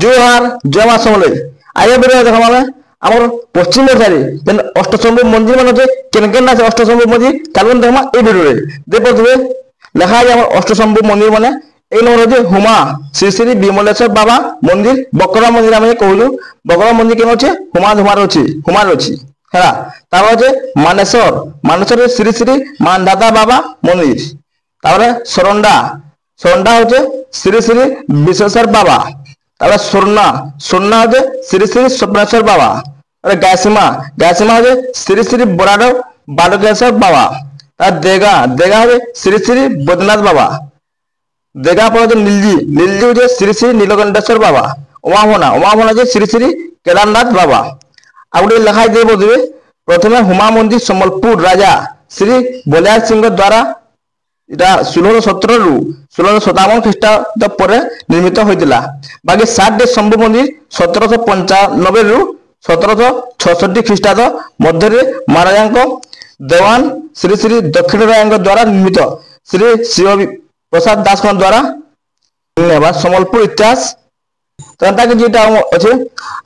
जोहार जय मां समले आइए वीडियो देखो हमें हमर पश्चिम ओडिसा रे अष्टशंभु मंदिर मन जे केन केन ना अष्टशंभु मंदिर कालन देखमा ए वीडियो रे देखो तुमे लिखा है हमर अष्टशंभु मंदिर माने एक नंबर जे हुमा श्री श्री विमलेश्वर बाबा मंदिर बकरा मंदिर हम कहलु बकरा मंदिर केन होचे हुमार अछि हैला तार जे मानेश्वर मानेश्वर श्री श्री मानदाता बाबा मंदिर तारे सोरंडा होचे श्री श्री विश्वेश्वर बाबा तारे सोरना होचे श्री श्री स्वप्नेश्वर बाबा अरे गायसीमा होचे श्री श्री बराड़ बालकेश्वर बाबा तार देगा होचे श्री श्री बैद्यनाथ बाबा देगा पर नीलजी होचे श्री श्री नीलकंठेश्वर बाबा उमाभना जे श्री श्री केदारनाथ बाबा आ गोटे लिखा दे प्रथमे हुमा मंदिर सम्बलपुर राजा श्री बलियार सिंह द्वारा इटा 1617 रु 1657 ख्रीष्टाब्द पर निर्मित होइतिला बाकी 7 शंभु मंदिर 1795 रु 1766 ख्रीष्टाब्द मध्य रे महाराजा देवान श्री श्री दक्षिण राय द्वारा निर्मित श्री शिव प्रसाद दास द्वारा सम्बलपुर इतिहास तंता के जेटा अछि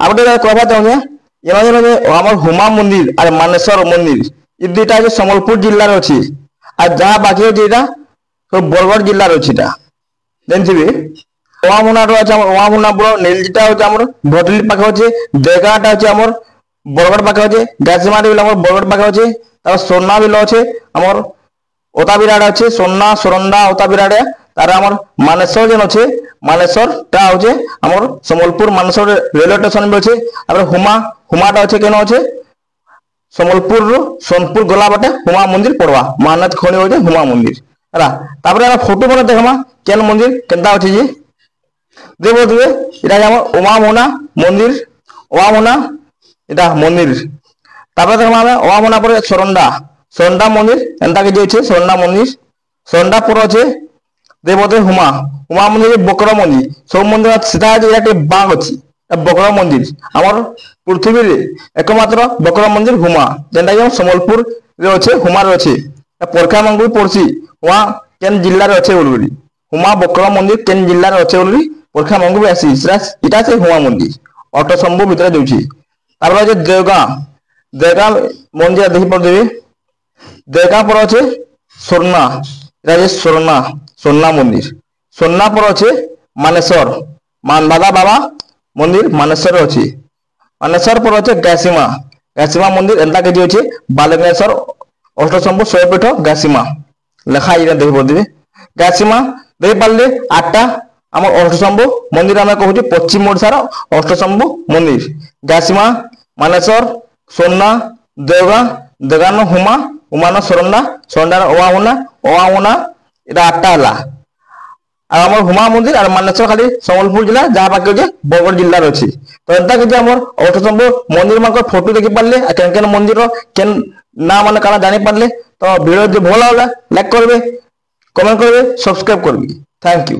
आबटे कहबा चाहूँ हमर हुमा मंदिर और मानेश्वर मंदिर इ दुटा जे सम्बलपुर जिल्ला रे अछि आ जहाँ बाकी जेटा तो बरगढ़ जिल्ला रे अछि जानथिबे ओवामुना रो अछि ओवामुना बड़ नीलजिटा होछि हमर भटली पाखे अछि देगाटा अछि हमर बरगढ़ पाखे अछि गाजीमा रे हमर बरगढ़ पाखे अछि त सोना बिल अछि हमर ओता बिराड अछि सोना सोरंडा ओता बिराड तार हमर मानेश्वर जन अछि मानेश्वर ता होजे हमर सम्बलपुर मानेश्वर रेलवे स्टेशन में अछि और हुमाटा अछि केनो अछि सम्बलपुर रो सोनपुर गला बाटे हुमा मंदिर पड़वा मानत खणी होजे हुमा मंदिर हला तापर हम फोटो बना देखमा केन मंदिर केनता अछि जी देखो दुए इटा हमर उमामोना मंदिर इटा मंदिर तापर देखमा हम उमामोना पर सोरंडा मंदिर एंता के जे छै सोरंडा मंदिर सोरंडा पर अछि देवते हुमा मंदिर बकरा मंदिर सब मंदिर सीधा जे बाग अछि बकरा मंदिर हमर पृथ्वी रे एकमात्र बकरा मंदिर हुमा जेंटा हम सम्बलपुर रे अछि हुमा रे अछि परखा मंगु पड़सी हुआ केन जिल्ला रे अछि बोलबी हुमा बकरा मंदिर केन जिल्ला रे अछि बोलबी परखा मंगु भी आसी इटा से हुमा मंदिर अष्टशंभु भीतर जाउछि तापर जे देगा मंदिर देखि पर देबे देगा पर अछि सोरना मंदिर सोना पर अच्छे मानेश्वर मानदादा बाबा मंदिर मानेश्वर अच्छी मानेश्वर पर अच्छे गासीमा मंदिर एंता के अच्छे बालकेश्वर अष्टशंभु शैवपीठ गासीमा लेखा ये देख पारे गासीमा देख पारे 8टा आम अष्टशंभु मंदिर आम कहूँ पश्चिम ओडिशार अष्टशंभु मंदिर गासीमा मानेश्वर सोना देगान हुमान सोरंडा ओवामुना इटा 8टा हला आम हुमा मंदिर और मानेश्वर खाली सम्बलपुर जिला जहाँ पाके बरगढ़ जिला अच्छी तो एंता कि आम अष्टशंभु मंदिर मान फोटो देखी पारे केन केन मंदिर केन ना मान काना जानी पारे तो वीडियो जो भल लाइक करेंगे कमेंट करेंगे सब्सक्राइब करेंगे थैंक यू।